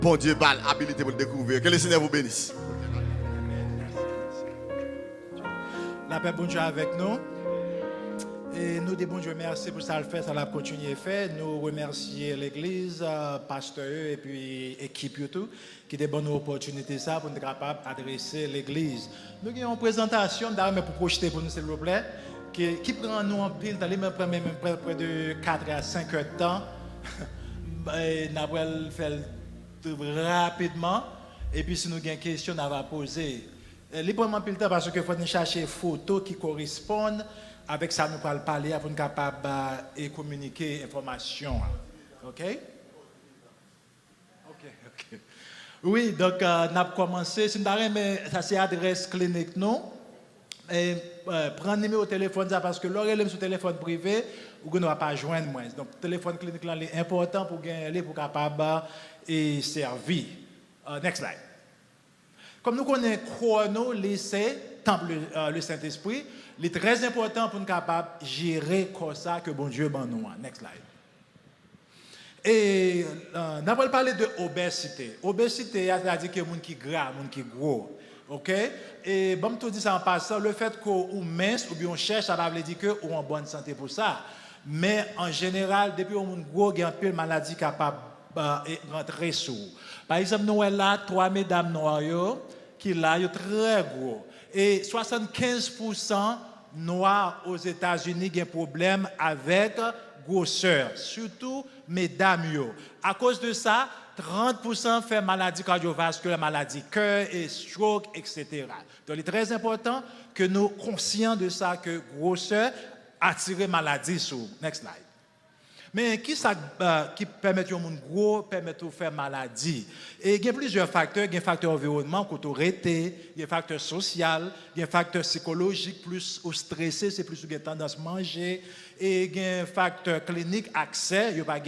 Bon Dieu, par l'habilité pour le découvrir. Que le Seigneur vous bénisse. La paix, bon Dieu avec nous. Et nous disons bon Dieu merci pour ça le fait, ça l'a continué à faire. Nous remercions l'Église, pasteur et puis équipe et tout, qui a donné opportunité ça pour nous être capable d'adresser l'Église. Nous avons une présentation d'armes pour projeter pour nous s'il vous plaît, qui prend nous en pile dans les mêmes près de 4 à 5 heures de temps. Nous allons faire rapidement. Et puis si nous avons des questions, nous allons poser. Librement pile temps parce qu'il faut chercher des photos qui correspondent avec ça nous allons parler pour nous capable de communiquer information. OK? OK. Oui, donc nous avons commencé. Si mais ça c'est adresse clinique non. Et prendre le numéro de téléphone parce que l'oreille sur téléphone privé ou ne va pas joindre moi. Donc téléphone clinique là est important pour gagner pour capable et servir. Next slide. Comme nous connaissons chrono, lycée, temple, le Saint-Esprit, il est très important pour nous capables de gérer comme ça que bon Dieu ban nous. Next slide. Et nous avons parlé de obésité. Obésité, c'est-à-dire que les gens qui gras, les gens qui gros. OK? Et bon, tout dit ça en passant, le fait qu'on mince ou bien on cherche, ça veut dire qu'on est en bonne santé pour ça. Mais en général, depuis qu'on est gros, il y a un peu de maladie capable de rentrer sous. Par exemple, nous avons là 3 mesdames noires qui là, sont très gros. Et 75% noirs aux États-Unis ont un problème avec grosseur, surtout mesdames. À cause de ça, 30% fait maladie cardiovasculaire, maladie cœur et stroke, etc. Donc, il est très important que nous soyons conscients de ça, que grosseur attire maladie sur. Next slide. Mais qui permet aux gens gros, permet de faire maladie? Et il y a plusieurs facteurs. Il y a un facteur environnement, il y a un facteur social, il y a un facteur psychologique, plus au stressé, c'est plus ou moins tendance à manger. Et il y a un facteur clinique, accès, il n'y a pas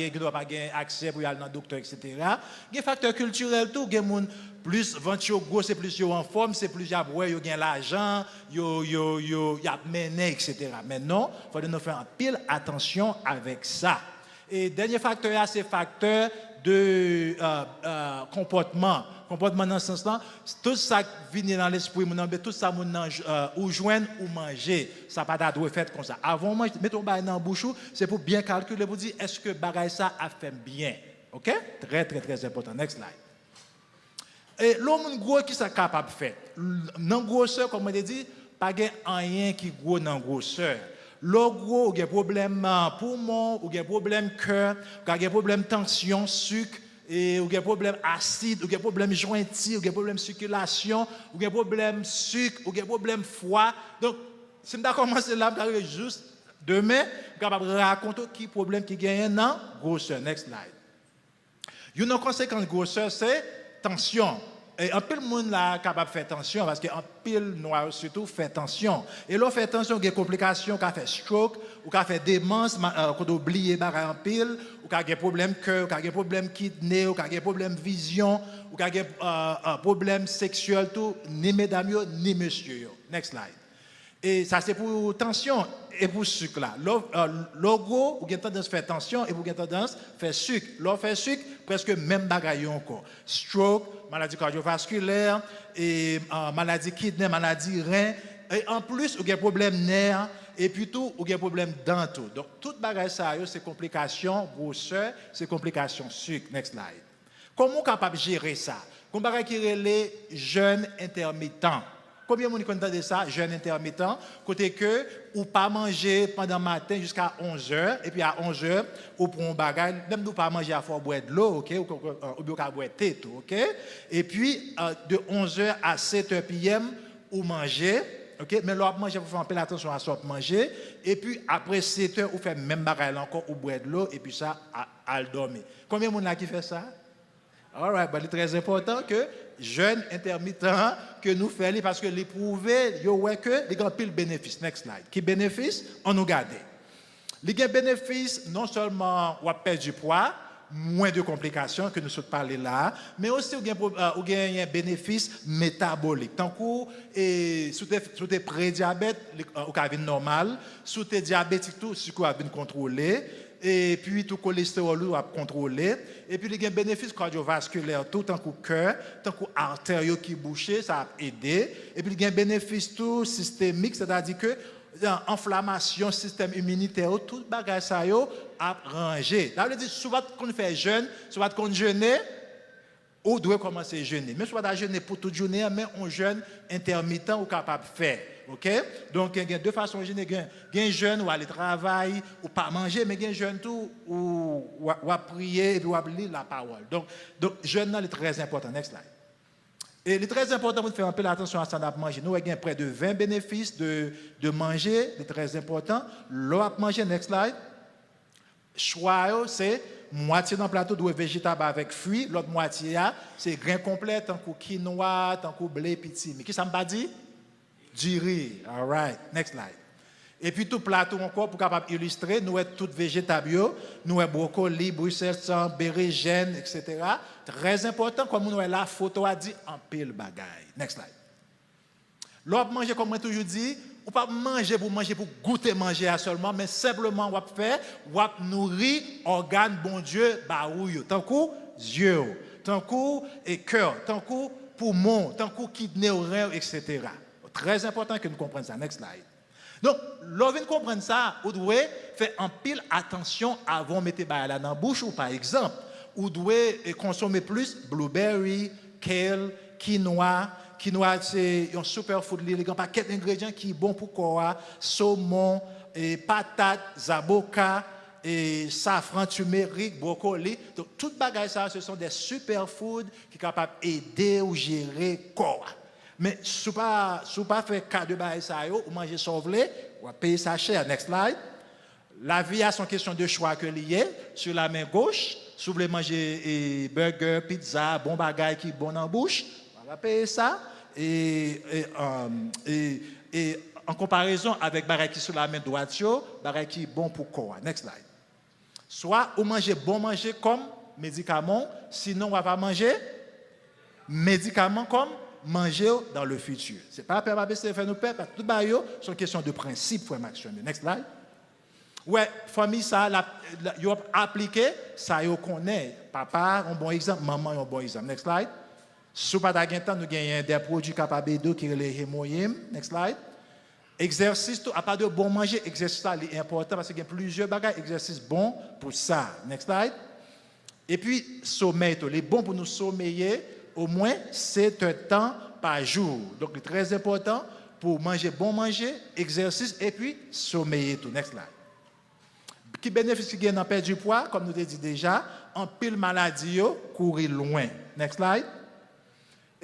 accès pour aller dans le docteur, etc. Il y a un facteur culturel, tout. Il y a plus venture gros, c'est plus en forme, c'est plus il y a l'argent, il y a mené, etc. Mais non, il faut nous faire un pile attention avec ça. Et dernier facteur, c'est le facteur de comportement. Comportement dans ce sens-là, tout ça qui vient dans l'esprit, tout ça ou joindre ou manger, ça n'a pas d'être fait comme ça. Avant de manger, mettons dans la bouche, c'est pour bien calculer, pour dire est-ce que bagaille ça a fait bien. OK? Très, très, très important. Next slide. Et l'homme gros qui est capable de faire. Dans grosseur, comme on a dit, pas rien qui gros dans grosseur. L'eau gros, il y a problème poumon, il y a problème cœur, il y a problème tension, sucre, et il y a problème acide, il y a problème jointure, il y a problème circulation, il y a problème sucre, il y a problème foie. Donc, si je commence là, je vais juste demain, je vais capable de raconter qui problème qui gagne dans grosseur. Next slide. Une conséquence de grosseur, c'est tension. Et un peu de monde là capable de faire attention parce qu'un pile noir surtout fait attention. Et là fait attention il y a des complications qui fait stroke ou qui fait démence qu'on oublier un pile ou qui a des problèmes cœur, ou qui a des problèmes kidney, ou qui a des problèmes vision, ou qui a des problèmes sexuels tout ni mesdames ni messieurs. Next slide. Et ça c'est pour tension et pour sucre là. Logo ou avez tendance à faire tension et vous avez tendance à faire sucre. L'on fait sucre presque même bagaille encore. Stroke, maladie cardiovasculaire et maladie kidney, maladie rein et en plus vous avez problème nerfs et puis tout vous avez problème dentaux. Donc toute bagaille ça c'est complications grosseur, c'est complications sucre. Next slide. Comment on est capable de gérer ça? Comme bagaille qui les jeûnes intermittents. Combien de gens de ça, jeûne intermittent, côté que ou pas manger pendant le matin jusqu'à 11h, et puis à 11h, ou pour un bagage, même nous pas manger à fort boire de l'eau, ok, ou bien boire thé, ok, et puis de 11h à 7h p.m. ou manger, ok, mais là manger, vous faire un peu attention à ce que manger, et puis après 7h, vous faites même bagage encore ou boire de l'eau, et puis ça, à dormir. Combien de gens qui fait ça? Alright, c'est très important que jeûne intermittent que nous faisons parce que les prouver, il y a que les grands pile bénéfices. Next slide. Qui bénéfice? On nous garde. Les grands bénéfices, non seulement on perd du poids, moins de complications que nous sommes parlé là, mais aussi on gagne un bénéfice métabolique. Tant que sous tes prédiabètes, au cas normal, sous tes diabétiques tout, ce qu'on a bien contrôlé. et puis tout cholestérol ou à contrôler, et puis il y a un bénéfice cardiovasculaire tout tant que cœur, tant que artère qui bouché, ça a aidé, et puis il y a un bénéfice tout systémique, c'est-à-dire que inflammation, système immunitaire, tout bagage ça yo a rangé. Ça veut dire souvent qu'on fait jeûne, souvent qu'on jeûne, ou doit commencer à jeûner. Mais soit à jeûner pour toute journée, mais on jeûne intermittent ou capable de faire. OK? Donc, il y a deux façons de jeûner. Il y a un jeûne ou aller travailler ou pas manger, mais il y a un jeûne tout ou prier et puis ou lire la parole. Donc jeûne est très important. Next slide. Et il est très important de faire un peu attention à ça de manger. Nous avons près de 20 bénéfices de manger. C'est très important. L'eau manger, next slide. Choix, c'est moitié dans le plateau de végétable avec fruits. L'autre moitié, c'est grain complet, tant que quinoa, tant que blé, petit. Mais qui ça m'a dit? Du riz. All right. Next slide. Et puis tout plateau encore pour capable illustrer, nous avons tout végétable, nous avons brocoli, bruxelles, bérégène, etc. Très important, comme nous avons la photo a dit, en pile bagaille. Next slide. L'autre manger, comme moi toujours dit, ou pas manger pour goûter manger à seulement, mais simplement on va faire, on va nourrir organes bon Dieu, barouille, tant que yeux, tant que cœur, tant que poumon, tant que kidney, rein, etc. Très important que nous comprenions ça. Next slide. Donc, lorsque vous comprenez ça, vous devez faire en pile attention avant de mettre là dans la bouche, ou par exemple, vous devez consommer plus blueberry, kale, quinoa. Quinoa, c'est un superfood, il y a un paquet d'ingrédients qui est bon pour le corps, saumon, et patates, zaboka, et safran, turmeric, brocoli. Donc, toutes bagages ça, ce sont des superfoods qui sont capables d'aider ou gérer le corps. Mais si vous ne pas fait cas de bagages ça, ou manger sauvelé, ou payer ça cher. Next slide. La vie a son question de choix que lié sur la main gauche. Si vous voulez manger burger, pizza, bon bagage qui est bon en bouche, on va payer ça. Et en comparaison avec bagage qui sur la main droite, bagage qui est bon pour le corps. Next slide. Soit vous mangez bon manger comme médicament, sinon on va manger médicament comme manger dans le futur. Ce n'est pas la peine de faire nous peur, parce que tout c'est une question de principe pour Maxime. Next slide. Ouais, famille, ça, ils ont appliqué, ça, ils connaissent. Papa, un bon exemple, maman, un bon exemple. Next slide. Sous pas d'argent, nous gagnons des produits capables d'eau qui sont les hémoïmes. Next slide. Exercice, à part de bon manger, exercice est important parce qu'il y a plusieurs bagages, exercice bon pour ça. Next slide. Et puis, sommeil, il est bon pour nous sommeiller au moins 7 temps par jour. Donc, c'est très important pour manger bon manger, exercice et puis sommeiller tout. Next slide. Qui bénéficie de perdre du poids, comme nous l'avons dit déjà, en pile maladie, courir loin. Next slide.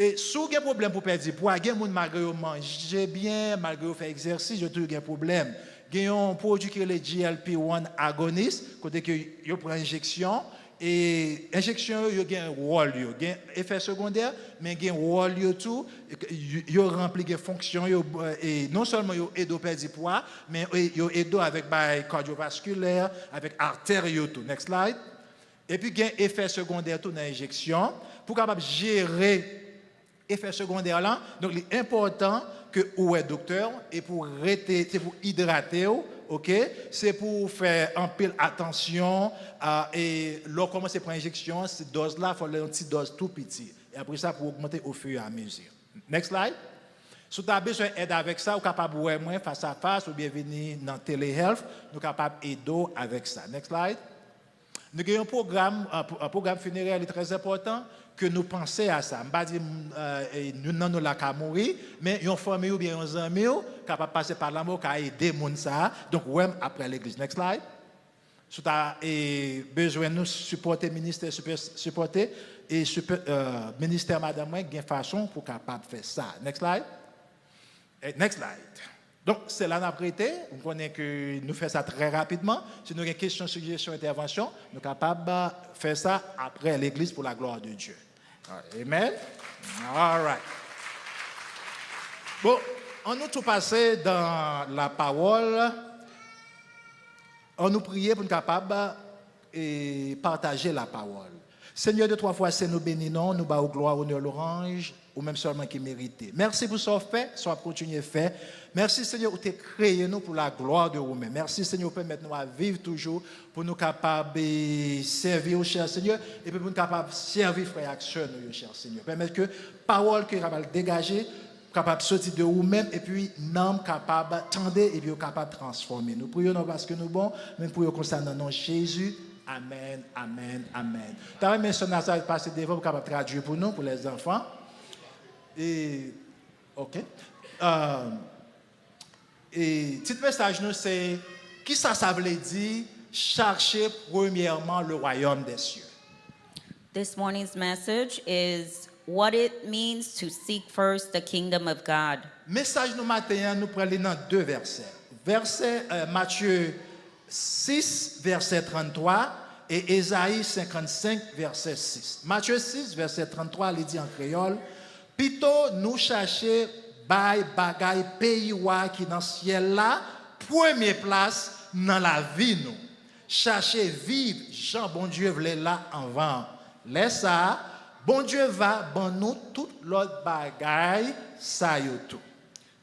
Et si vous avez un problème pour perdre du poids, il y a des gens malgré manger bien, malgré faire exercice, il y a un problème. Il y a un produit qui est le GLP-1 agoniste, côté que vous prenez injection. Et l'injection, il y a un rôle, il y a un effet secondaire, mais il y a un rôle tout, il remplit des fonctions, et non seulement il aide à perdre du poids, mais il aide avec cardiovasculaire, avec artérieux tout. Next slide. Et puis il y a un effet secondaire tout dans l'injection, pour capable gérer l'effet secondaire là. Donc il est important que vous êtes docteur, et pour hydrater, ok, c'est pour faire un peu attention et lorsqu'on commence à prendre injection, cette dose-là, il faut une petite dose tout petit. Et après ça, pour augmenter au fur et à mesure. Next slide. Si vous avez besoin d'aide avec ça, vous êtes capable de voir moins face à face, ou bien venir dans Telehealth, nous sommes capables d'aider avec ça. Next slide. Nous avons un programme funéraire très important que nous pensons à ça. Je ne pas dire nous n'avons pas mourir, mais une famille ou bien un ami capable de passer par l'amour, qui a aidé les gens. Donc, ouais, après l'église. Next slide. Si tu as besoin de nous supporter, ministère, supporter, et ministère, madame, il y a une façon pour capable de faire ça. Next slide. Next slide. Donc, c'est là qu'on a prêté. Vous connaissez que nous faisons ça très rapidement. Si nous avons des questions, suggestions, interventions, nous sommes capables de faire ça après l'église pour la gloire de Dieu. Amen. All right. Bon, on nous tout passé dans la parole. On nous priait pour être capable de partager la parole. Seigneur, de trois fois, c'est nous bénissons, nous bas gloire, honneur, l'orange, ou même seulement qui mérite. Merci pour ce que vous fait, soit continuer à faire. Merci Seigneur, pour te créé nous pour la gloire de vous-même. Merci Seigneur, pour permettre nous à vivre toujours, pour nous capables de servir au cher Seigneur, et pour nous capables de servir frères et sœurs, nous, cher Seigneur. Permettre que parole qui est capable de dégager, capable de sortir de vous-même, et puis nous capable d'attendre, et puis capable de transformer. Nous prions parce que nous bons, mais nous prions concernant nom Jésus. Amen, amen, amen. T'as même son Nazareth passer devant pour capable traduire pour nous, pour les enfants. Et, ok. Et petit message nous c'est qui ça veut dire chercher premièrement le royaume des cieux. This morning's message is what it means to seek first the kingdom of God. Message nous matin nous prenons dans deux versets. Verset Matthieu 6 verset 33 et Ésaïe 55 verset 6. Matthieu 6 verset 33 il dit en créole plutôt nous chercher bay bagay pays qui dans ciel là première place dans la vie nous chercher vivre Jean bon Dieu voulait là avant laisse ça bon Dieu va bon nous toute l'autre bagay ça yo tout.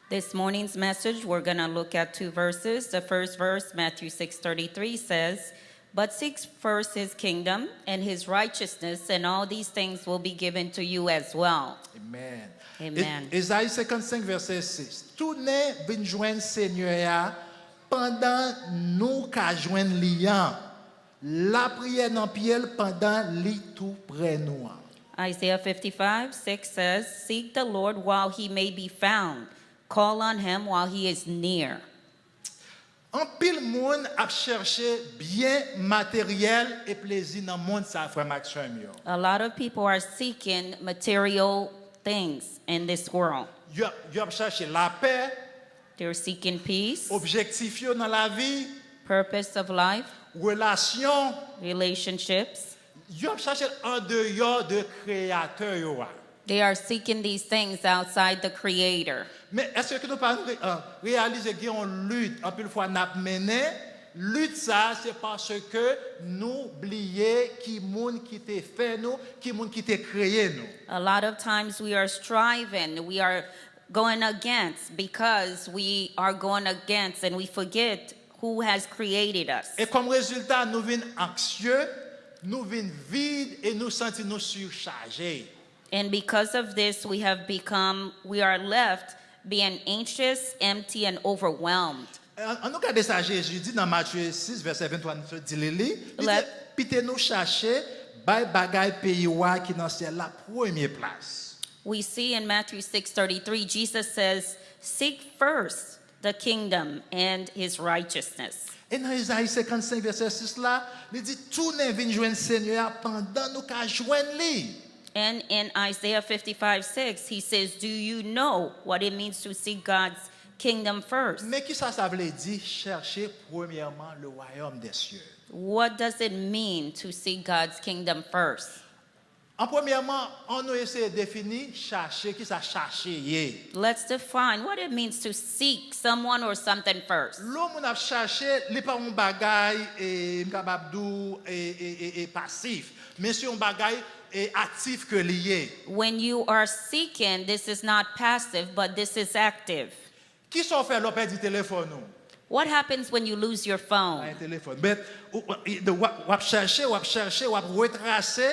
This morning's message, we're going to look at two verses. The first verse, Matthew 6:33 says, "But seek first his kingdom and his righteousness, and all these things will be given to you as well." Amen. Amen. Ésaïe 55 verset 6. Tout ne vient joindre Seigneur pendant nous qu'a joindre liant. La prière dans pied pendant li tout près nous. Isaiah 55:6 says, "Seek the Lord while he may be found. Call on him while he is near." En pile monde a cherché bien matériel et plaisir dans monde ça frère Maxime yo. A lot of people are seeking material things in this world. Yo a cherché la paix, They're seeking peace, objectif yo dans la vie, purpose of life, relation, relationships. yo a cherché en dehors de créateur yo. They are seeking these things outside the Creator. Mais est-ce que nous pas réaliser qu'il y a une lutte en plus fois n'a mené lutte ça c'est parce que nous oublions qui monde qui t'a fait nous qui monde qui t'a créé nous. A lot of times we are striving, we are going against because we are going against and we forget who has created us. Et comme résultat nous venons anxieux, nous venons vides et nous sentons nous surchargés. And because of this we are left being anxious, empty and overwhelmed. En nous regarde ça Jésus dit dans Matthieu 6 verset 23 nous dit pite nous chercher bay bagay pays wa qui dans c'est la première place. We see in Matthew 6:33 Jesus says, "Seek first the kingdom and his righteousness." Et dans Isaïe 55 verset 6 là, il dit tout ne vient joindre Seigneur pendant nous qu'a joindre lui. And in Isaiah 55:6, he says, "Do you know what it means to seek God's kingdom first?" Mais qui ça veut dire chercher premièrement le royaume des cieux. What does it mean to seek God's kingdom first? En premièrement, on nous essaie de définir chercher qui ça chercher. Let's define what it means to seek someone or something first. L'homme a cherché, il pas un bagage et capable et passif, mais c'est un bagage actif que lié. When you are seeking, this is not passive, but this is active. Qui sont fait l'opère du téléphone nous? What happens when you lose your phone? Un téléphone. Mais on chercher, on retracer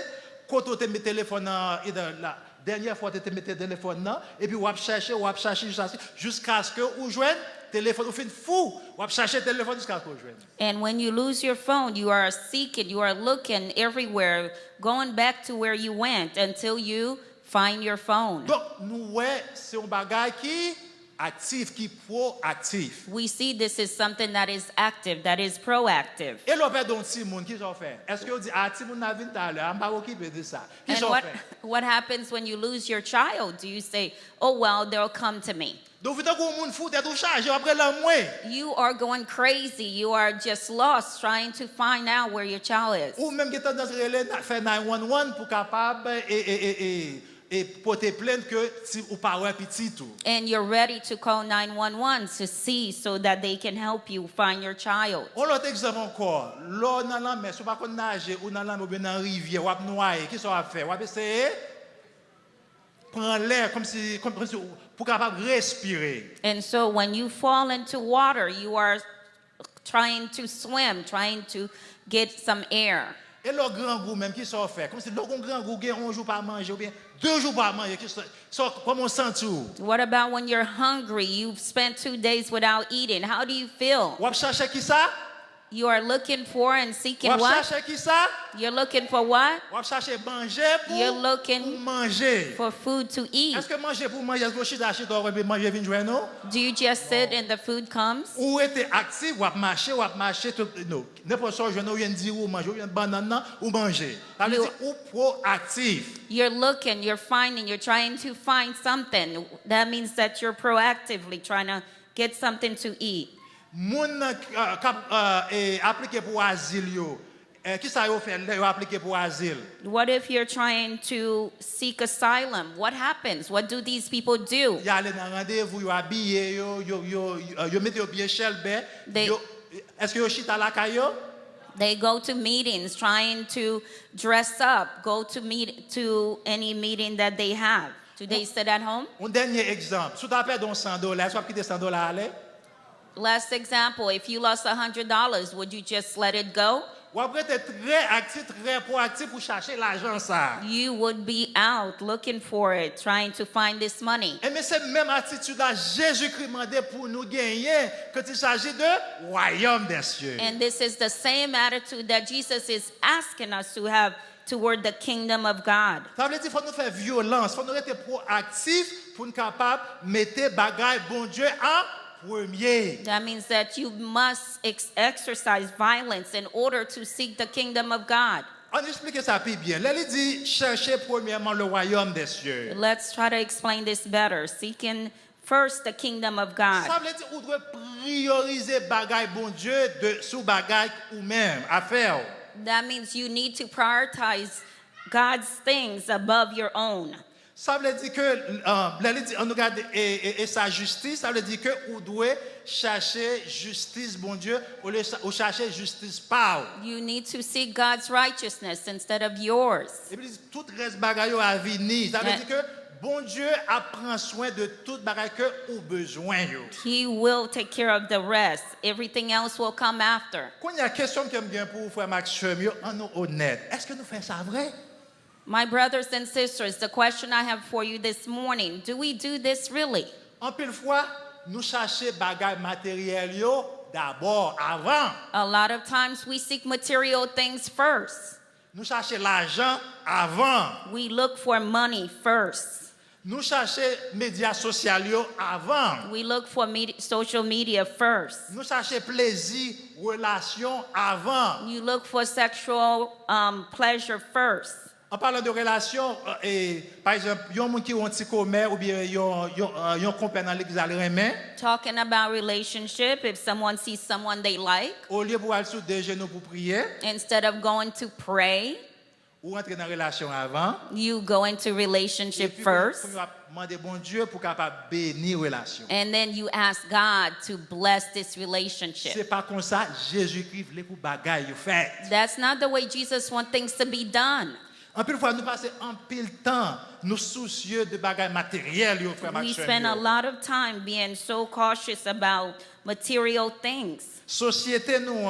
quand tu mets téléphone la dernière fois tu mets téléphone là et puis on chercher jusqu'à ce que ou joigne téléphone ou fin fou, on chercher téléphone jusqu'à ce que joigne. And when you lose your phone, you are seeking, you are looking everywhere, going back to where you went until you find your phone. Donc nous c'est un bagage qui actif, qui proactif. We see this is something that is active, that is proactive. Et l'opère d'un petit monde qui sont fait. Est-ce que on dit petit monde n'a vu tout à l'heure, on va occuper de ça. Qui And sont fait? what happens when you lose your child? Do you say, "Oh well, they'll come to me"? Donc vous êtes comme monde fou, t'es tout chargé après la moi. You are going crazy. You are just lost trying to find out where your child is. Ou même qui tendance relais faire 911 pour capable et porter plainte que si ou pas ouais petit tout. And you're ready to call 911 to see so that they can help you find your child. On l'autre exemple encore, l'eau dans la mer, si pas qu'on nager ou dans la mer ou bien dans la rivière, ou à noyer, qu'est-ce qu'on va faire? On va essayer prendre l'air comme si pour capable respirer. And so when you fall into water, you are trying to swim, trying to get some air. Et le grand goût même qui s'en fait, comme si le grand goût gagne un jour pas manger ou bien 2 jours pas manger, qui comment on sent tout? What about when you're hungry? You've spent 2 days without eating. How do you feel? Ou chercher qui ça? You are looking for and seeking Ou what? chercher qui ça? You're looking for what? Ou chercher manger You're pour looking manger. for food to eat. Est-ce que manger pour manger, est-ce que chita ou bien manger vient jouer non? Do you just sit and the food comes? Ou était actif, ou marcher tout non. N'importe quoi, je ne viens dire ou manger, ou bien banane ou manger. Ça veut dire ou proactif. You're looking, you're finding, you're trying to find something. That means that you're proactively trying to get something to eat. Moun appliqué pour asile yo. Qui ça yo fait là yo appliqué pour asile? What if you're trying to seek asylum? What happens? What do these people do? Y aller dans rendez-vous, yo habillé yo mette yo bien chelbe. Est-ce que yo chita la kayo? They go to meetings trying to dress up, go to any meeting that they have. Do they sit at home? Un dernier exemple. Si tu as perdu $100, est-ce que tu vas quitter $100 aller? Last example, if you lost $100, would you just let it go? Ou après tu es très actif, très proactif pour chercher l'argent ça. You would be out looking for it, trying to find this money. Et mais cette même attitude là Jésus-Christ demandé pour nous gagner quand il s'agit de royaume des cieux. And this is the same attitude that Jesus is asking us to have toward the kingdom of God. Ça veut dire qu'il faut nous faire violence, il faut nous être proactifs pour nous capables de mettre bagaille bon Dieu en premier. That means that you must exercise violence in order to seek the kingdom of God. On explique ça plus bien. Là, il dit chercher premièrement le royaume des cieux. Let's try to explain this better. Seeking first the kingdom of God. Ça veut dire qu'on doit prioriser bagaille bon Dieu de sous bagaille ou même affaire. That means you need to prioritize God's things above your own. Ça veut dire que on regarde et sa justice, ça veut dire que on doit chercher justice bon Dieu ou chercher justice par. You need to seek God's righteousness instead of yours. Et puis tout reste bagaille à venir. Ça veut dire que bon Dieu prend soin de tout bagaille que ou besoin yo. He will take care of the rest. Everything else will come after. Quand il y a question que bien pour frère Max Chemio, on est honnête. Est-ce que nous faisons ça vrai? My brothers and sisters, the question I have for you this morning, do we do this really? En pile fois, nous cherchons bagaille matériel yo d'abord avant. A lot of times we seek material things first. Nous cherchons l'argent avant. We look for money first. Nous cherchons médias sociaux yo avant. We look for social media first. Nous cherchons plaisir, relation avant. You look for sexual pleasure first. En parlant de relation, par exemple, il y a un monde qui ont un petit commerce ou bien il y a un compagnon dans l'église à l'aimer. Talking about relationship, if someone sees someone they like, Au lieu pour aller sur des genoux pour prier, instead of going to pray, ou entrer dans la relation avant. you go into relationship first. Pour demander bon Dieu pour capable bénir relation. And then you ask God to bless this relationship. C'est pas comme ça Jésus-Christ voulait pour bagaille yo fait. That's not the way Jesus wants things to be done. En pile fois nous passons en pile temps nous soucieux de bagaille matériel yo frère We Maxime. spend a lot of time being so cautious about material things. Société nous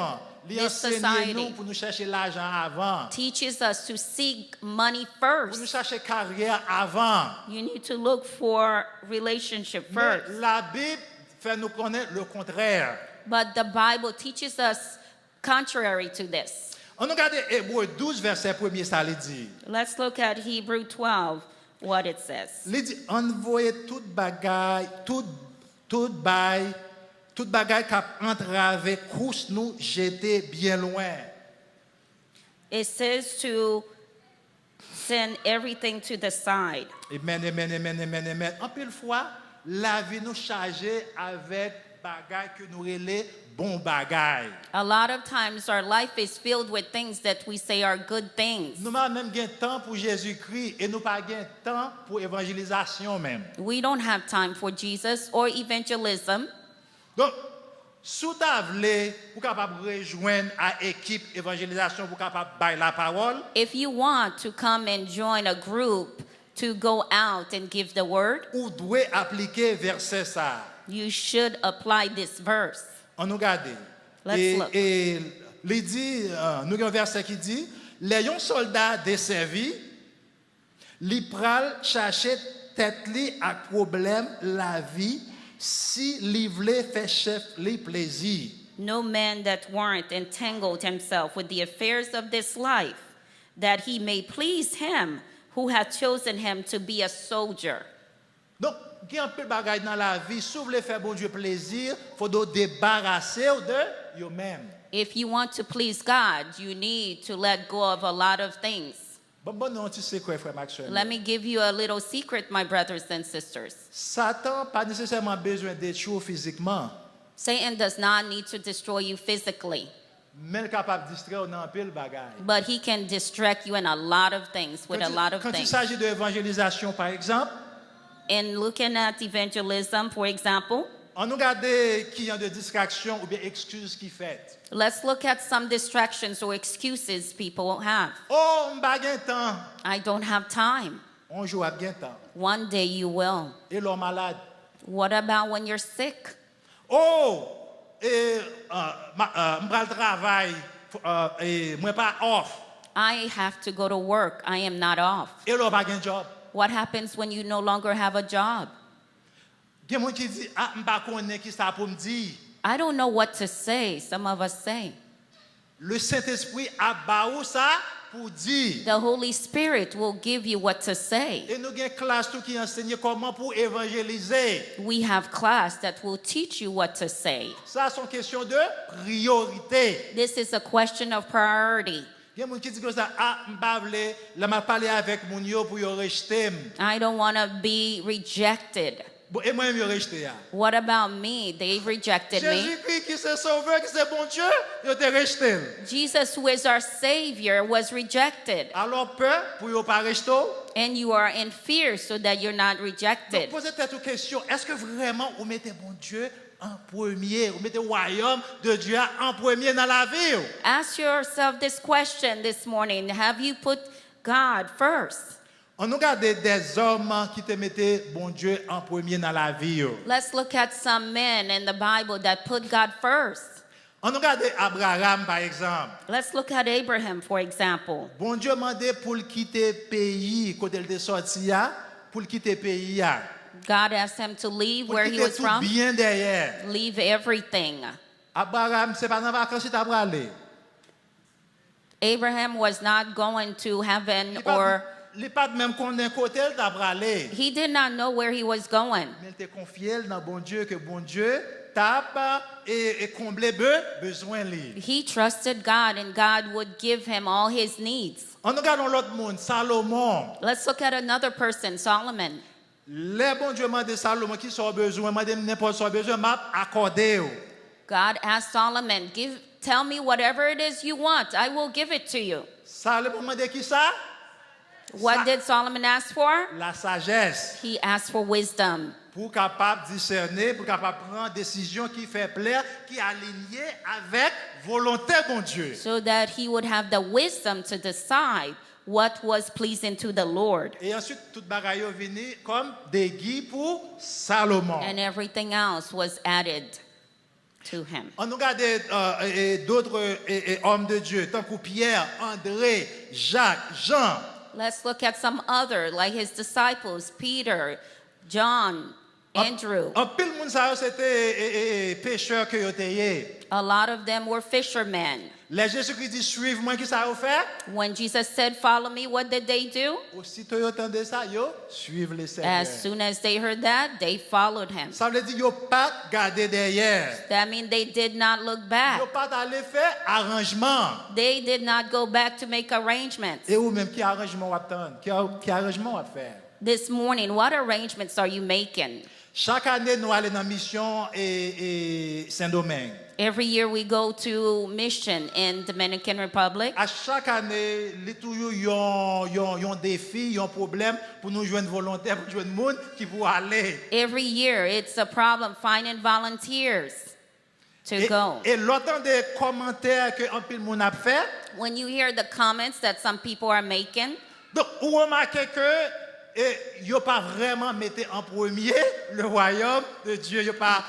li This enseigne society nous pour nous chercher l'argent avant. Teaches us to seek money Pour nous first. chercher carrière avant. You need to look for relationship Mais first. la Bible fait nous connaître le contraire. But the Bible teaches us contrary to this. On regarde Hébreux 12 verset 1er ça il dit. Let's look at Hebrew 12, what it says. Il dit envoyer toute bagaille, toute bagaille qui a entravé course nous jeter bien loin. It says to send everything to the side. Amen, amen, amen, amen, amen. En pile fois, la vie nous chargée avec bagaille que nous relais bon bagay. A lot of times our life is filled with things that we say are good things. Nous pas même gain temps pour Jésus-Christ et nous pas gain temps pour évangélisation même. We don't have time for Jesus or evangelism. Donc, sous ta vle, pour capable rejoindre à équipe évangélisation pour capable bailler la parole, If you want to come and join a group to go out and give the word, ou doit appliquer verset ça. you should apply this verse. On nous regarde. Let's look. Et il dit, nous avons un verset qui dit, les yon soldats desservis, li pral chercher tête li à problème la vie, si li vle fait chef li plaisir. No man that warrant entangled himself with the affairs of this life, that he may please him who hath chosen him to be a soldier. Donc, il y a un peu de bagaille dans la vie, si vous voulez faire bon Dieu plaisir, il faut donc débarrasser de vous-même. If you want to please God, you need to let go of a lot of things. Bon, non, tu sais quoi, frère Maxwell? Let me give you a little secret, my brothers and sisters. Satan pas nécessairement besoin d'être chaud physiquement, Satan does not need to destroy you physically, mais il est capable de distraire dans un peu de bagaille. but he can distract you in a lot of things, with a lot of Quand il things. s'agit de l'évangélisation, par exemple, In looking at evangelism, for example, on nous regarde qui y a de distraction ou bien excuses qui fait. let's look at some distractions or excuses people have. Oh, on n'a pas temps. I don't have time. On joue à bien temps. One day you will. Et l'homme malade. What about when you're sick? Oh, et m'bral travail et moi pas off. I have to go to work. I am not off. Et l'homme pas gain job. What happens when you no longer have a job? Gen moun qui dit ah m'pa connait qui ça pour me dire. I don't know what to say, some of us say. Le Saint-Esprit a ba ou ça pour dire. The Holy Spirit will give you what to say. Et nous gen classe tout qui enseigne comment pour évangéliser. We have class that will teach you what to say. Ça c'est une question de priorité. This is a question of priority. Gen moun qui dit comme ça ah m'pa vle la m'a parler avec moun yo pour yo rejeter. I don't want to be rejected. Bon et moi yo rejeter ya. What about me? They rejected me. Jésus-Christ qui c'est sauveur, qui c'est bon Dieu, yo te rejeté. Jesus, who is our Savior, was rejected. Alors peur pour yo pas rejeter. And you are in fear so that you're not Donc rejected. posez-vous une question, est-ce que vraiment vous mettez bon Dieu en premier, vous mettez le royaume de Dieu en premier dans la vie? Ask yourself this question this morning. Have you put God first? On nous regarde des hommes qui te mettaient bon Dieu en premier dans la vie. Let's look at some men in the Bible that put God first. On nous regarde Abraham par exemple. Let's look at Abraham, for example. Bon Dieu demandé pour quitter le pays quand il est sorti pour quitter le pays. God asked him to leave Pour where he quitter was tout from, bien derrière. leave everything. Abraham c'est pas dans vacances qu'il a aller. Abraham was not going to heaven, or Il pas même connaît côté il t'a aller. he did not know where he was going. Mais il te confié dans bon Dieu que bon Dieu tape et combler besoin li. He trusted God, and God would give him all his needs. On regarde l'autre monde, Salomon. Let's look at another person, Solomon. Les bon Dieu m'a dit Salomon qui soit besoin, m'a dit n'importe soit besoin, m'a accordé. God asked Solomon, tell me whatever it is you want, I will give it to you. Salomon m'a dit qui ça? What did Solomon ask for? La sagesse. He asked for wisdom, Pour capable discerner, pour capable prendre décision qui fait plaire, qui est alignée avec volonté bon Dieu. so that he would have the wisdom to decide what was pleasing to the Lord. Et ensuite toute bagaille est venue comme des guides pour Salomon. And everything else was added to him. On regarde d'autres hommes de Dieu, tant que Pierre, André, Jacques, Jean. Let's look at some other, like his disciples, Peter, John, Andrew. En pile moun sa yo c'était pêcheur que yo étaient. A lot of them were fishermen. Les Jésus-Christ dit suivez-moi qui ça yo fait? When Jesus said, follow me, what did they do? Aussitôt yo entendé ça, yo suivre les Seigneur. As soon as they heard that, they followed him. Ça veut dire yo pas garder derrière. That means they did not look Yo back. pas aller faire arrangement. They did not go back to make arrangements. Et ou même qui arrangement ou attendre? Qui arrangement à faire? This morning, what arrangements are you making? Chaque année, nous allons dans mission et Saint-Domingue. Every year we go to mission in Dominican Republic. À chaque année, les toujours yon défi, yon problème pour nous joindre volontaires, pour joindre monde qui pour aller. Every year it's a problem finding volunteers to go. Et l'autant des commentaires que un pile monde a fait. When you hear the comments that some people are making, Donc, vous remarquez que yo pas vraiment mettre en premier le royaume de Dieu. Yo pas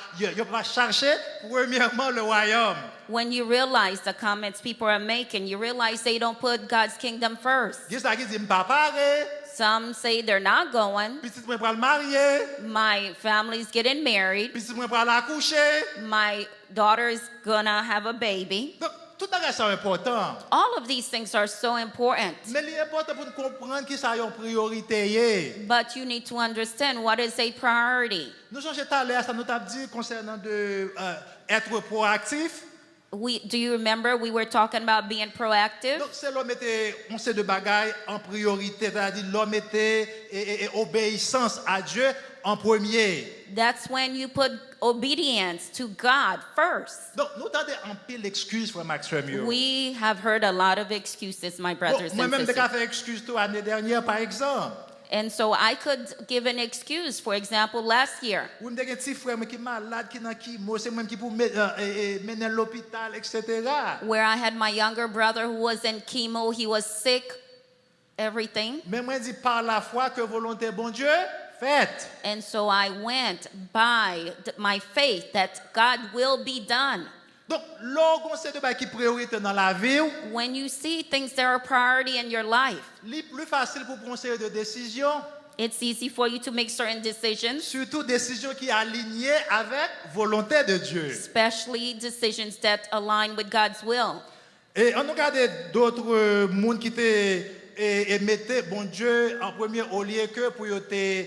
cherché premièrement le royaume. when you realize the comments people are making, you realize they don't put God's kingdom first. Il y a ça qui dit m'pas paré, Some say they're not going. petit moi pral marier, My family's getting married. petit moi pral accoucher. My daughter's gonna have a baby. Donc, tout ça c'est important. All of these things are so important. Mais l'important pour nous comprendre que ça est une priorité. But you need to understand what is a priority. Nous sommes allés à ça nous t'a dit concernant de être proactif. Do you remember we were talking about being proactive? Donc c'est l'homme était on sait de bagailles en priorité, c'est-à-dire l'homme était et obéissance à Dieu en premier. That's when you put obedience to God first. Donc nous t'avons un pile d'excuses frère Maxwell Mio. We have heard a lot of excuses, my brothers and Moi-même j'ai sisters. fait excuse toi l'année dernière par exemple. And so I could give an excuse. For example, last year, Ou m'te gen petit frère qui malade qui dans qui moi c'est moi qui pour mener l'hôpital etc. where I had my younger brother who was in chemo, he was sick, everything. Mais moi dit par la foi que volonté bon Dieu faite. And so I went by my faith that God will be done. Donc l'orgon c'est de bagailles qui priorité dans la vie. When you see things that are a priority in your life, Li plus facile pour prendre série de décisions, it's easy for you to make certain decisions, surtout décisions qui alignées avec volonté de Dieu. especially decisions that align with God's will. Et on regarde d'autres monde qui te mettaient bon Dieu en premier au lieu que pour te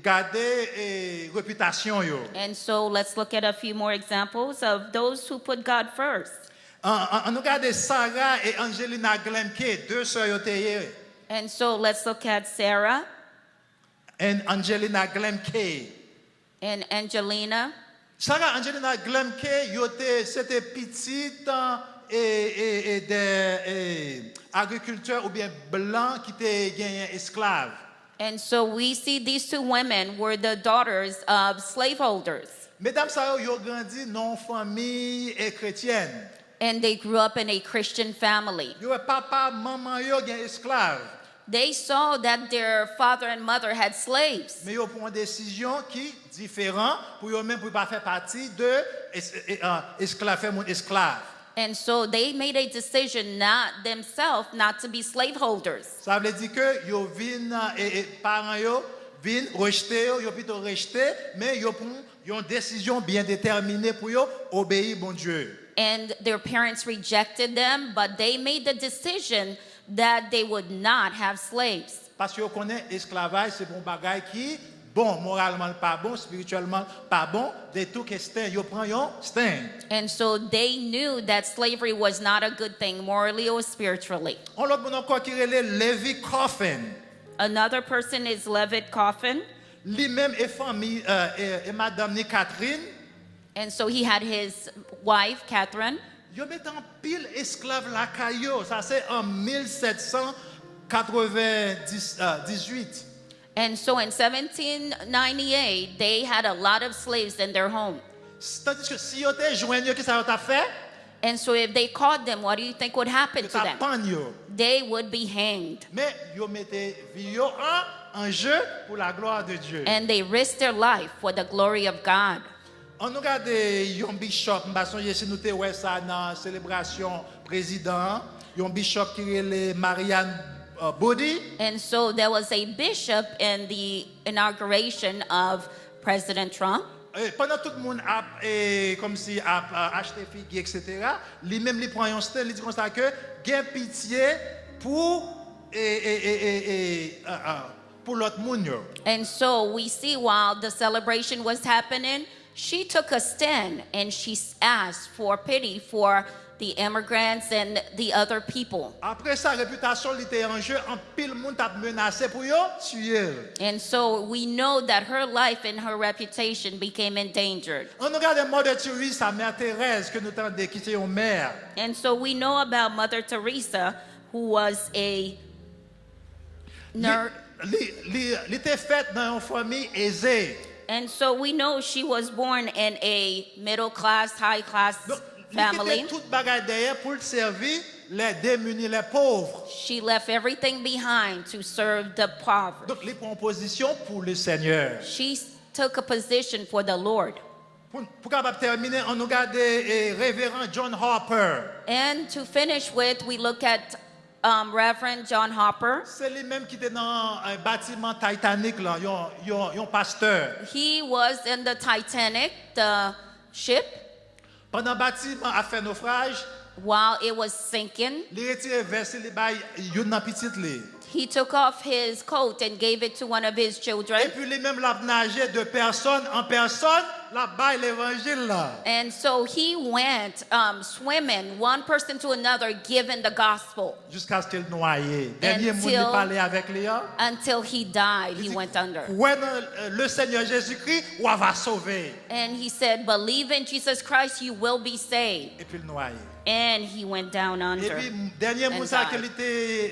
garder réputation yo. And so let's look at a few more examples of those who put God first. On regarde Sarah et Angelina Glemke, deux sœurs yo te And so let's look at Sarah and Angelina Glemke. and Angelina. Sarah Angelina Glemke yo te c'était petite et des agriculteurs ou bien blancs qui te gagné esclaves. And so we see these two women were the daughters of slaveholders. Mesdames ça yo grandi non famille et chrétienne. And they grew up in a Christian family. Yo papa maman yo gen esclaves. They saw that their father and mother had slaves. Mais yo prend décision qui différent pour yo même pour pas faire partie de esclave faire mon esclave. And so they made a decision not themselves not to be slaveholders. Ça veut dire que yo vinn et parents yo vinn rejeter yo plutôt rejeter mais yo prend une décision bien déterminée pour yo obéir bon Dieu. And their parents rejected them, but they made the decision that they would not have slaves. Parce que yo connaît esclavage c'est bon bagay qui bon moralement pas bon spirituellement pas bon de tout question yo prend yon sting. And so they knew that slavery was not a good thing morally or spiritually. On l'autre bon encore qui relève Levi Coffin. Another person is Levitt Coffin. Lui-même est famille et madame ni Catherine. And so he had his wife, Catherine. Yo met en pile esclave la caillou, ça c'est en 1798. And so in 1798, they had a lot of slaves in their home. Tandis que si yo te joignent, qu'est-ce que ça t'a fait? And so if they caught them, what do you think would happen Yo to t'a them? pan yo. They would be hanged. Mais yo mette vie yo en jeu pour la gloire de Dieu. And they risked their life for the glory of God. On regarde yon bishop, m'bason yesi nou te wè ça dans célébration président, yon bishop qui est Marianne Body. And so there was a bishop in the inauguration of President Trump. Pendant tout le monde a comme si a acheté figue etc. Lui-même lui prend un stand, il dit comme ça que gain pitié pour pour l'autre monde yo. And so we see while the celebration was happening, she took a stand and she asked for pity for the immigrants and the other people. Après sa réputation li était en jeu, en pile monde t'a menacé pour yo tuer. And so we know that her life and her reputation became endangered. On regarde Mother Teresa, Mère Thérèse que nous tendez qui c'est une mère. And so we know about Mother Teresa, who was a nurse. Li était faite dans une famille aisée. And so we know she was born in a middle class, high class Donc, li family. quittait toute bagaille derrière pour servir les démunis, les pauvres. She left everything behind to serve the poor. Donc, les prend position pour le Seigneur. She took a position for the Lord. Pour capable terminer, on regarde révérend John Harper. And to finish with, we look at Reverend John Harper. C'est lui-même qui était dans un bâtiment Titanic là, un pasteur. He was in the Titanic, the ship, Pendant le bâtiment a fait naufrage, while it was sinking. il retiré verset li bay yon nan petit li. He took off his coat and gave it to one of his Et children. puis lui-même l'a nagé de personne en personne, la bay l'évangile là. And so he went swimming, one person to another, giving the gospel Jusqu'à ce qu'il noyé. Dernier monde qui Until- parlait avec lui. until he died. He went under. Ouais, le Seigneur Jésus-Christ, ou va sauver. And he said, believe in Jesus Christ, you will be saved. Et puis le noyé. And he went down Et under. puis dernier and monde ça que died.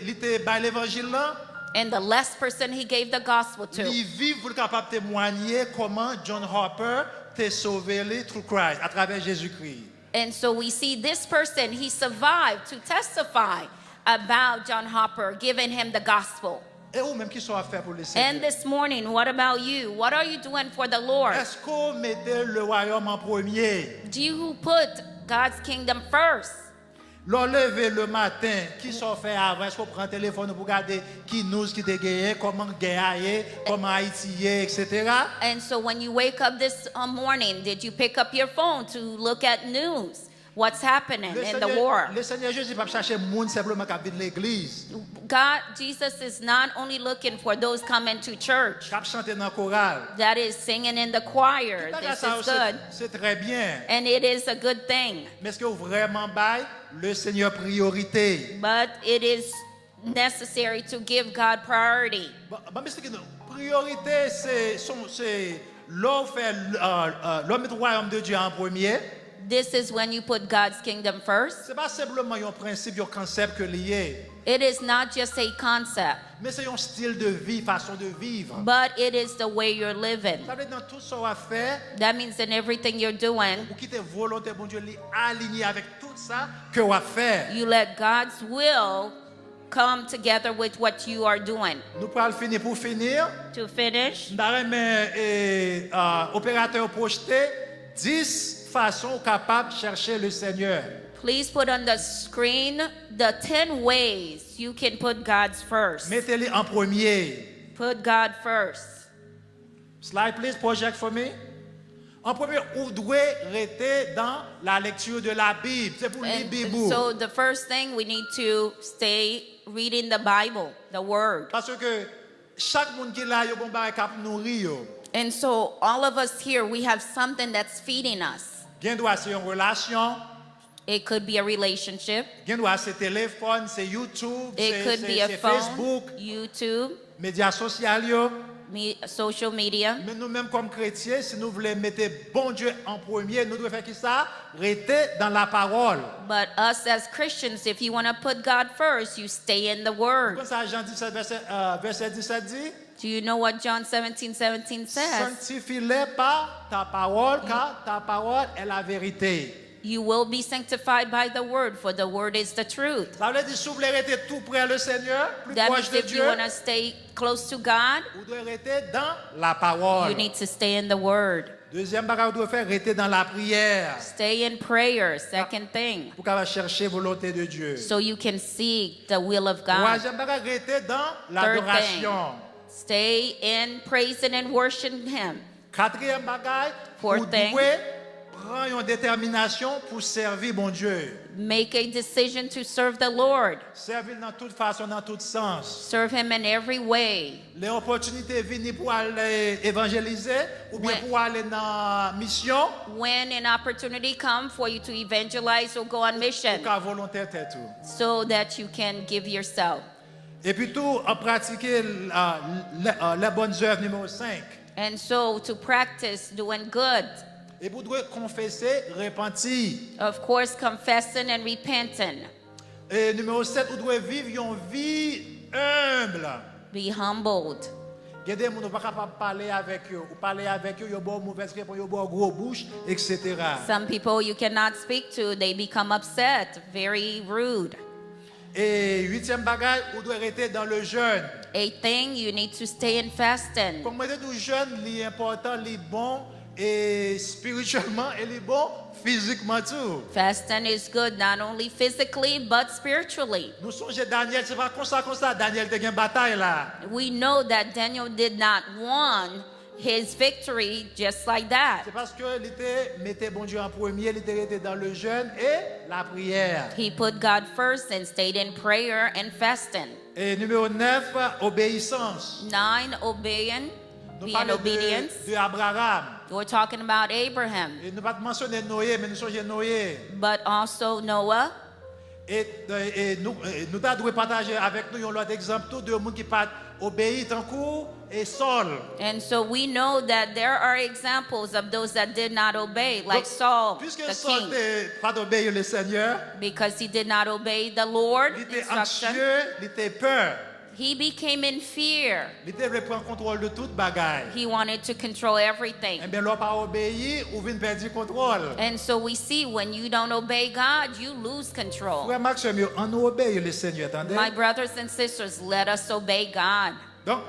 il était bay l'évangile là. And the last person he gave the gospel to. Il vit pour capable témoigner comment John Harper t'a sauvé lui through Christ à travers Jésus-Christ. And so we see this person, he survived to testify about John Harper, giving him the gospel. Et ou même qui sont à faire pour le And Seigneur. this morning, what about you? What are you doing for the Lord? Est-ce qu'on mettait le royaume en premier? Do you put God's kingdom first? L'on levé le matin, qui sont fait avant? Est-ce qu'on prend le téléphone pour regarder qui nous qui te gagné, comment gagner, comment Haïti est, etc. And so when you wake up this morning, did you pick up your phone to look at news? What's happening in the war? Le Seigneur Jésus va chercher monde simplement qui vient de l'église, God, Jesus is not only looking for those coming to church, qui chanter dans le choral. that is singing in the choir. This is good. C'est très bien. And it is a good thing. Mais est-ce que vous vraiment bail le Seigneur priorité? But it is necessary to give God priority. Bon, mais c'est que non. Priorité, c'est l'homme fait l'homme met le royaume de Dieu en premier. This is when you put God's kingdom first. C'est pas simplement un principe, un concept que lié, It is not just a concept, mais c'est un style de vie, façon de vivre. but it is the way you're living. Ça veut dire dans tout ce qu'on va faire, That means in everything you're doing, pour quitter volonté bon Dieu li aligné avec tout ça que on va faire. you let God's will come together with what you are doing. Nous pourrons finir pour finir. To finish, Mais opérateur projeté 10 façons capables de chercher le Seigneur. please put on the screen the 10 ways you can put God's first. Mettez-les en premier. Put God first. Slide please, project for me. En premier, vous devez rester dans la lecture de la Bible. C'est pour lire la And Bible. so the first thing, we need to stay reading the Bible, the Word. Parce que chaque monde qui est là, il y a un bagage qui nourrir. And so all of us here, we have something that's feeding us. Gen doit c'est une relation, It could be a relationship. gen doit c'est téléphone, c'est YouTube, It could be a c'est phone, Facebook, YouTube, médias sociaux. social media. Mais nous-mêmes comme chrétiens, si nous voulons mettre bon Dieu en premier, nous devons faire qui ça? Rester dans la parole. But us as Christians, if you want to put God first, you stay in the Word. Comme ça, Jean 17, verset 17 dit, Do you know what John 17:17 says? sanctifie-les par ta parole, car ta parole est la vérité. You will be sanctified by the Word, for the Word is the truth. Ça veut dire si vous voulez rester tout près le Seigneur, plus That proche means de if you Dieu, want to stay close to God, vous devez rester dans la parole. you need to stay in the Word. Deuxième bagage, vous devez faire, rester dans la prière. Stay in prayer, second thing, Pour qu'on va chercher la volonté de Dieu. so you can seek the will of God. Troisième bagage, rester dans l'adoration. Stay in praising and worshiping Him. Quatrième bagage, Fourth vous thing. devez prends une détermination pour servir bon Dieu. Make a decision to serve the Lord. Servir dans toute façon, dans tout sens. Serve Him in every way. Les opportunités viennent pour aller évangéliser ou bien Ouais. pour aller dans mission. When an opportunity comes for you to evangelize or go on mission, Pour qu'à volontaire t'es tout. so that you can give yourself. Et puis tout, en pratiquer les bonnes œuvres numéro 5. And so to practice doing good, Et vous devez confesser, repentir. of course, confessing and repenting. Et numéro 7, vous devez vivre une vie humble. Be humbled. Il y a des gens qui ne sont pas capables de parler avec eux. Ou parler avec eux, ils ont une mauvaise réponse, ils ont une grosse bouche, etc. Some people you cannot speak to, they become upset, very rude. Et 8e bagage, vous devez rester dans le jeûne. 8th thing, you need to stay in fasting. Comme moi, nous jeûne, l'important, les bon et spirituellement et les bon physiquement tout. Fasting is good not only physically but spiritually. Nous songeons Daniel, c'est pas comme ça, Daniel a une bataille là. We know that Daniel did not want his victory just like that. C'est parce que il mettait bon Dieu en premier, il était dans le jeûne et la prière. He put God first and stayed in prayer and fasting. Et numéro 9, obéissance. 9, obeying, Nous being parlons obedient. de Abraham. We're talking about Abraham, Et nous ne pas mentionner Noé, mais nous songeons Noé. but also Noah. Et nous devons partager avec nous un autre exemple tout de gens qui pas obéi tant court et Saul. And so we know that there are examples of those that did not obey, like Saul, Puisque the Saul king, n'était pas obéi le Seigneur, because he did not obey the Lord il était instruction. anxieux, il était peur. He became in fear. Il était reprendre contrôle de toute bagaille. He wanted to control everything. Eh bien, l'on pas obéi ou vient perdre contrôle. And so we see when you don't obey God, you lose control. Frère Max, on nous obéit le Seigneur, attendez. My brothers and sisters, let us obey God. Donc,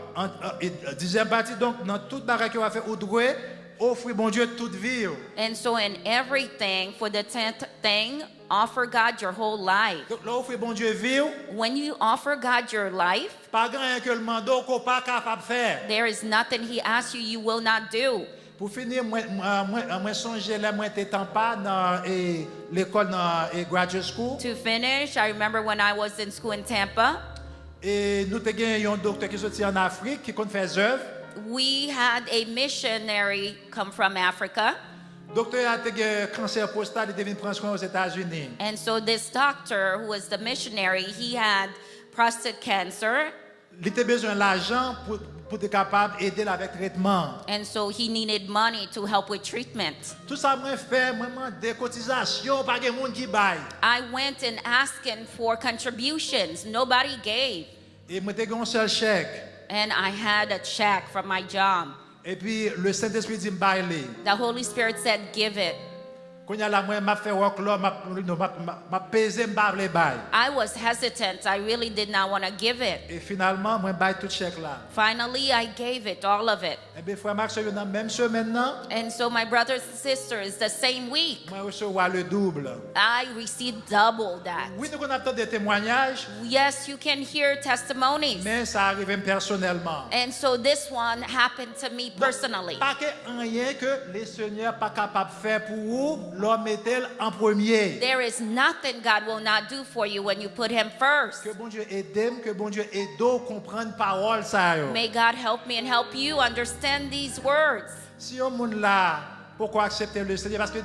dixième partie, donc, dans toute bagaille qu'on va faire, on doit offrir bon Dieu toute vie. And so in everything, for the 10th thing, offer God your whole life. Donc, là, offrir bon Dieu vie, When you offer God your life, pas grand que le mandat qu'on pas capable de faire. there is nothing He asks you you will not do. Pour finir, moi songer là, moi t'étais pas dans l'école dans graduate school. To finish, I remember when I was in school in Tampa, Et nous avons un docteur qui est sorti en Afrique, qui compte faire œuvre. we had a missionary come from Africa. Docteur a eu cancer postal, il devait prendre soin aux États-Unis. And so this doctor, who was the missionary, he had prostate cancer. Il avait besoin d'argent pour être capable d'aider avec le traitement. And so he needed money to help with treatment. Tout ça, moi, fait, moi, des cotisations, pas de monde qui baille. I went and asking for contributions. Nobody gave. Et moi, j'ai un seul chèque. And I had a check from my job. Et puis, le Saint-Esprit dit, baille. The Holy Spirit said, give it. Quand il y a la moi, m'a fait work là, m'a pesé, m'a baille. I was hesitant. I really did not want to give it. Et finalement, moi, baille tout chèque là. Finally, I gave it, all of it. Et bien, frère Max, dans la même semaine, non? And so my brothers and sisters, the same week, Moi, recevoir le double. I received double that. Oui, nous avons des témoignages, Yes, you can hear testimonies. mais ça arrive personnellement. And so this one happened to me personally. Pas que rien que les seigneurs pas capable de faire pour vous, l'homme est-elle en premier. There is nothing God will not do for you when you put Him first. Que bon Dieu aide, que bon Dieu aide à comprendre parole ça yo. May God help me and help you understand these words. Si on monde là, pourquoi accepter le Seigneur? Parce que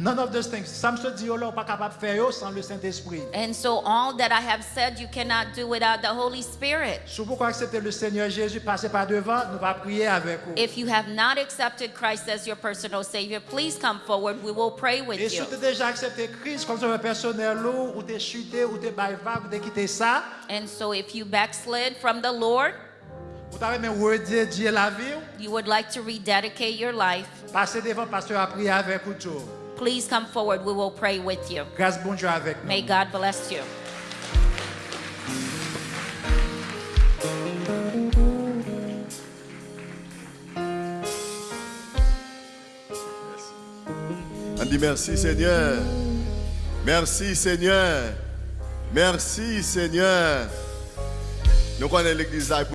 none of those things, ça me se dit là, pas capable de faire sans le Saint-Esprit. And so all that I have said, you cannot do without the Holy Spirit. Si pourquoi accepter le Seigneur Jésus, passer par devant, nous va prier avec vous. If you have not accepted Christ as your personal Savior, please come forward. We will pray with Et si you. tu as déjà accepté Christ comme sauveur personnel, ou tu es chuté, ou tu es baïva, ou tu as quitté ça, And so if you backslid from the Lord, ou tu as même redit Dieu la vie, you would like to rededicate your life, passez devant pasteur à prier avec vous tout. please come forward. We will pray with you. Grâce bon Dieu avec nous. May God bless you. On dit merci Seigneur. Merci Seigneur. Merci Seigneur. Nous connaissons l'église là.